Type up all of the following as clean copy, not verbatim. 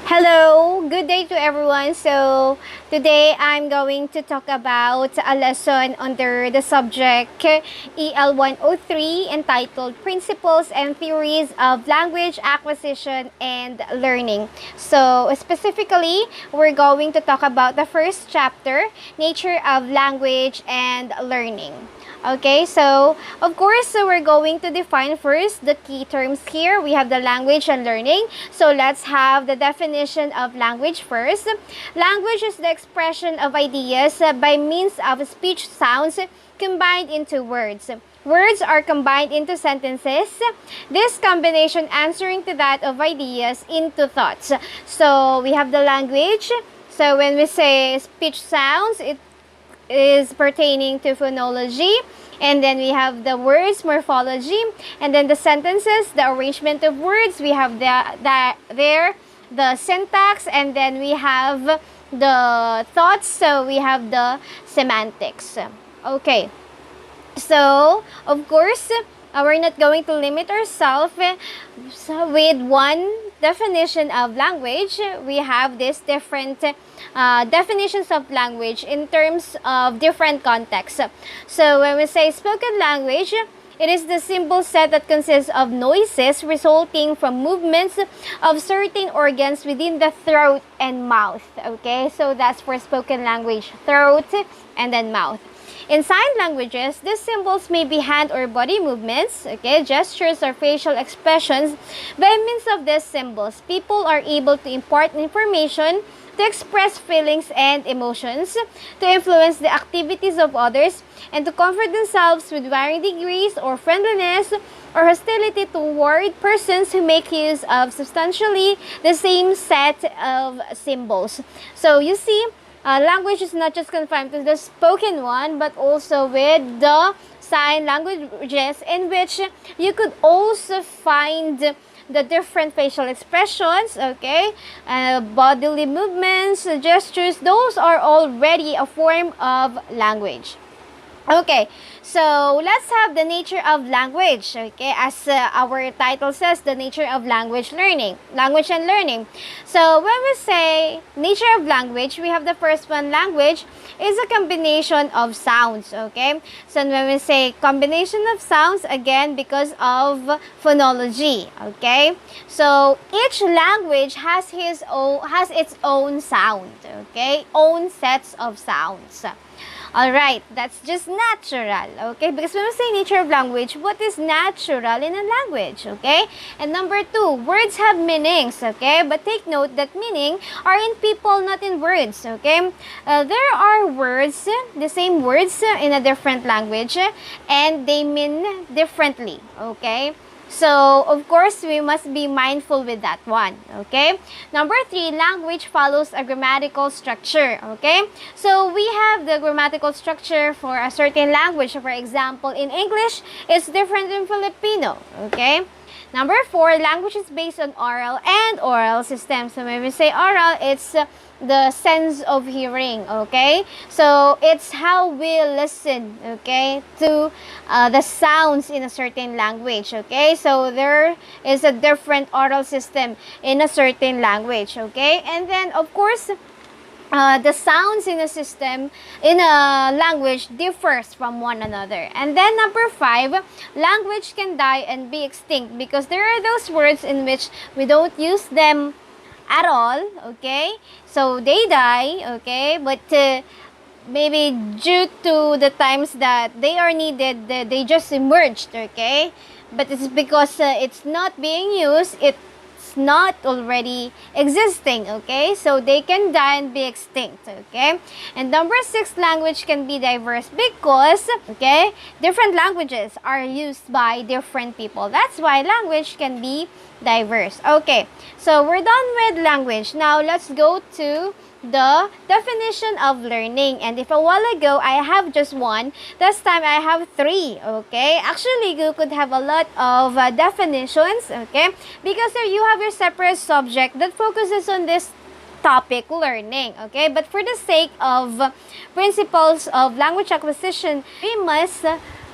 Hello, good day to everyone. So, today I'm going to talk about a lesson under the subject EL 103 entitled Principles and Theories of Language Acquisition and Learning. So, specifically, we're going to talk about the first chapter, Nature of Language and Learning. Okay, so of course, we're going to define first the key terms here. We have the language and learning. So let's have the definition of language first. Language is the expression of ideas by means of speech sounds combined into words. Words are combined into sentences. This combination answering to that of ideas into thoughts. So we have the language. So when we say speech sounds, it is pertaining to phonology, and then we have the words morphology, and then the sentences, the arrangement of words, we have the syntax, and then we have the thoughts, so we have the semantics. Okay, so of course we're not going to limit ourselves with one definition of language. We have these different definitions of language in terms of different contexts. So when we say spoken language, it is the symbol set that consists of noises resulting from movements of certain organs within the throat and mouth. Okay, so that's for spoken language, throat and then mouth. In sign languages, these symbols may be hand or body movements, okay, gestures or facial expressions. By means of these symbols, people are able to impart information, to express feelings and emotions, to influence the activities of others, and to comfort themselves with varying degrees or friendliness or hostility toward persons who make use of substantially the same set of symbols. So you see, language is not just confined to the spoken one, but also with the sign languages, in which you could also find the different facial expressions, okay, bodily movements, gestures. Those are already a form of language. Okay, so let's have the nature of language, okay, as our title says, the nature of language and learning. So when we say nature of language, we have the first one. Language is a combination of sounds, okay. So when we say combination of sounds, again, because of phonology, okay. So each language has its own sound, okay, own sets of sounds. Alright, that's just natural, okay? Because when we say nature of language, what is natural in a language, okay? And number two, words have meanings, okay? But take note that meaning are in people, not in words, okay? There are words, the same words in a different language, and they mean differently, okay? So, of course, we must be mindful with that one, okay? Number three, language follows a grammatical structure, okay? So, we have the grammatical structure for a certain language. For example, in English, it's different in Filipino, okay? Number four, language is based on oral and oral systems. So, when we say oral, it's the sense of hearing, okay? So it's how we listen, okay, to the sounds in a certain language, okay? So there is a different oral system in a certain language, okay? And then of course, the sounds in a system, in a language, differs from one another. And then number five, language can die and be extinct because there are those words in which we don't use them at all, okay, so they die, okay, but maybe due to the times that they are needed, they just emerged, okay, but it's because it's not being used, it's not already existing, okay, so they can die and be extinct, okay. And number six, language can be diverse because, okay, different languages are used by different people. That's why language can be diverse. Okay, so we're done with language. Now let's go to the definition of learning. And if a while ago I have just one, this time I have three, okay? Actually, you could have a lot of definitions, okay? Because you have your separate subject that focuses on this topic, learning, okay? But for the sake of principles of language acquisition, we must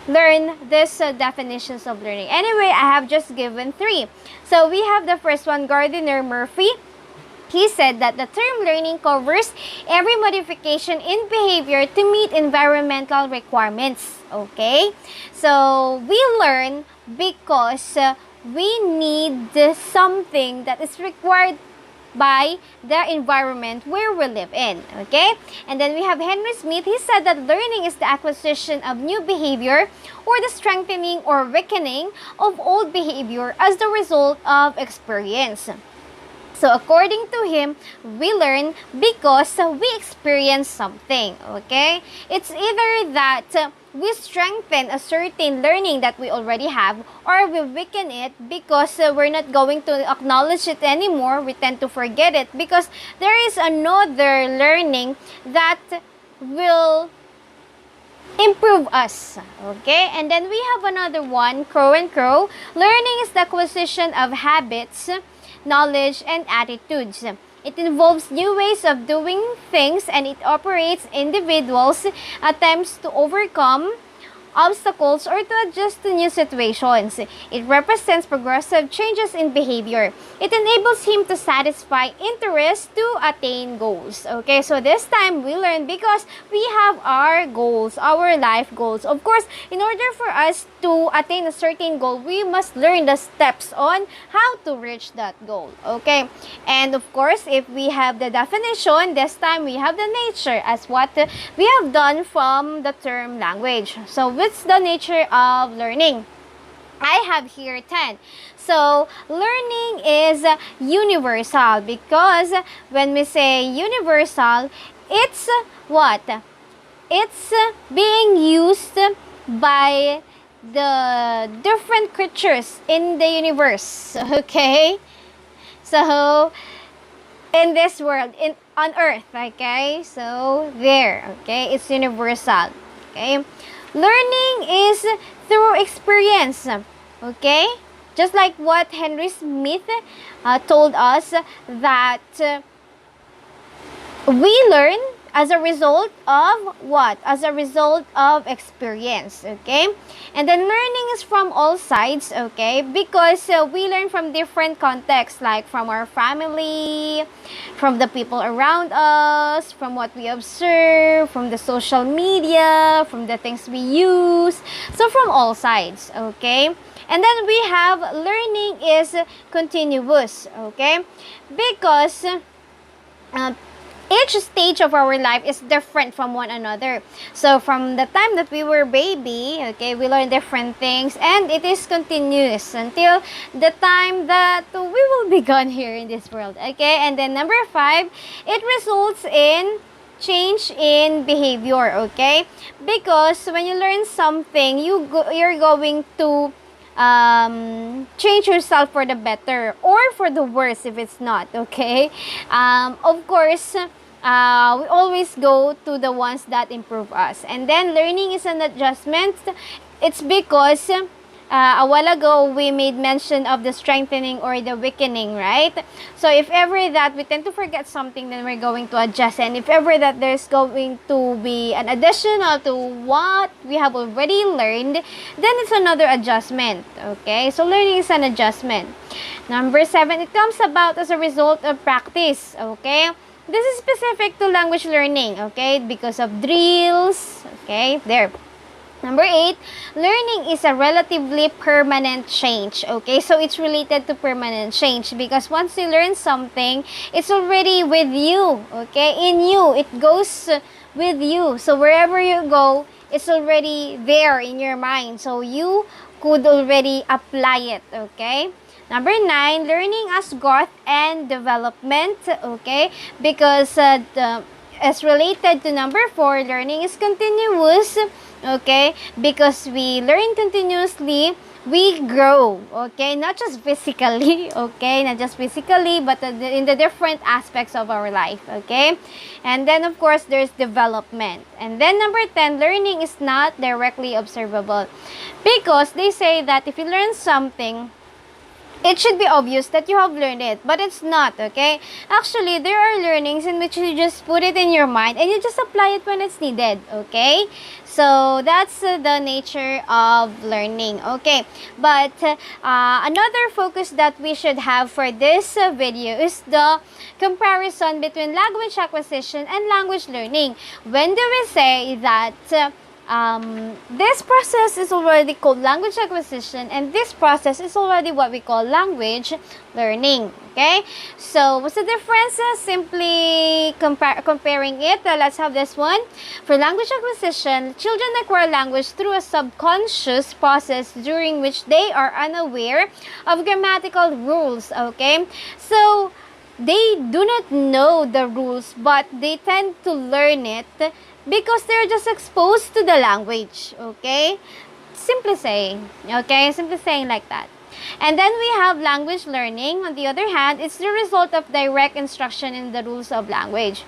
learn these definitions of learning. Anyway, I have just given three. So we have the first one, Gardiner Murphy. He said that the term learning covers every modification in behavior to meet environmental requirements. Okay? So, we learn because we need something that is required by the environment where we live in. Okay? And then we have Henry Smith. He said that learning is the acquisition of new behavior or the strengthening or weakening of old behavior as the result of experience. So according to him, we learn because we experience something, okay? It's either that we strengthen a certain learning that we already have, or we weaken it because we're not going to acknowledge it anymore. We tend to forget it because there is another learning that will improve us. Okay? And then we have another one, Crow and Crow. Learning is the acquisition of habits, knowledge, and attitudes. It involves new ways of doing things, and it operates individuals' attempts to overcome obstacles or to adjust to new situations. It represents progressive changes in behavior. It enables him to satisfy interests to attain goals. Okay, so this time we learn because we have our goals, our life goals. Of course, in order for us to attain a certain goal, we must learn the steps on how to reach that goal. Okay, and of course, if we have the definition, this time we have the nature as what we have done from the term language. So what's the nature of learning? I have here 10. So, learning is universal because when we say universal, it's what? It's being used by the different creatures in the universe. Okay? So, in this world, on earth, okay? So, there, okay? It's universal. Okay? Learning is through experience. Okay? Just like what Henry Smith told us that we learn as a result of what? As a result of experience, okay? And then learning is from all sides, okay? Because we learn from different contexts, like from our family, from the people around us, from what we observe, from the social media, from the things we use. So from all sides, okay? And then we have learning is continuous, okay? Because each stage of our life is different from one another. So from the time that we were baby, okay, we learn different things, and it is continuous until the time that we will be gone here in this world. Okay, and then number 5, it results in change in behavior. Okay, because when you learn something, you're going to change yourself for the better or for the worse if it's not. Okay, of course, we always go to the ones that improve us. And then learning is an adjustment. It's because a while ago we made mention of the strengthening or the weakening, right? So if ever that we tend to forget something, then we're going to adjust. And if ever that there's going to be an additional to what we have already learned, then it's another adjustment. Okay, so learning is an adjustment. Number 7, it comes about as a result of practice. Okay, this is specific to language learning, okay, because of drills. Okay, there. Number 8, learning is a relatively permanent change. Okay, so it's related to permanent change because once you learn something, it's already with you. Okay, in you, it goes with you. So wherever you go, it's already there in your mind. So you could already apply it. Okay. Number 9, learning as growth and development. Okay, because as related to number 4, learning is continuous. Okay, because we learn continuously, we grow. Okay, not just physically. Okay, not just physically, but in the different aspects of our life. Okay, and then of course there's development. And then number 10, learning is not directly observable, because they say that if you learn something, it should be obvious that you have learned it, but it's not, okay? Actually, there are learnings in which you just put it in your mind and you just apply it when it's needed, okay? So that's the nature of learning, okay? But another focus that we should have for this video is the comparison between language acquisition and language learning. When do we say that this process is already called language acquisition and this process is already what we call language learning, okay? So what's the difference? Simply comparing it, let's have this one. For language acquisition, children acquire language through a subconscious process during which they are unaware of grammatical rules, okay? So they do not know the rules, but they tend to learn it because they're just exposed to the language, okay? Simply saying, okay? Simply saying like that. And then we have language learning. On the other hand, it's the result of direct instruction in the rules of language.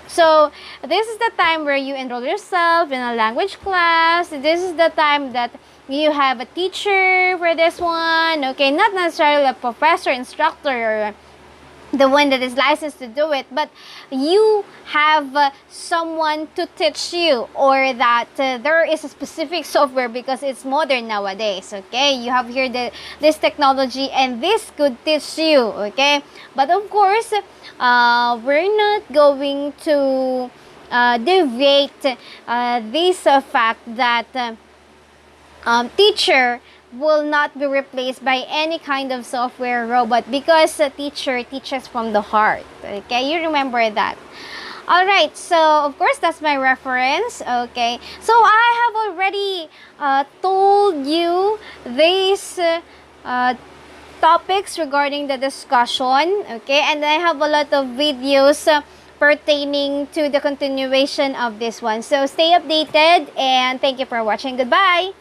So this is the time where you enroll yourself in a language class. This is the time that you have a teacher for this one, okay? Not necessarily a professor, instructor, or the one that is licensed to do it, but you have someone to teach you, or that there is a specific software because it's modern nowadays, okay? You have here this technology and this could teach you, okay? But of course, we're not going to deviate this fact that teacher will not be replaced by any kind of software robot, because a teacher teaches from the heart, okay? You remember that. All right, so of course that's my reference, okay? So I have already told you these topics regarding the discussion, okay? And I have a lot of videos pertaining to the continuation of this one. So stay updated and thank you for watching. Goodbye!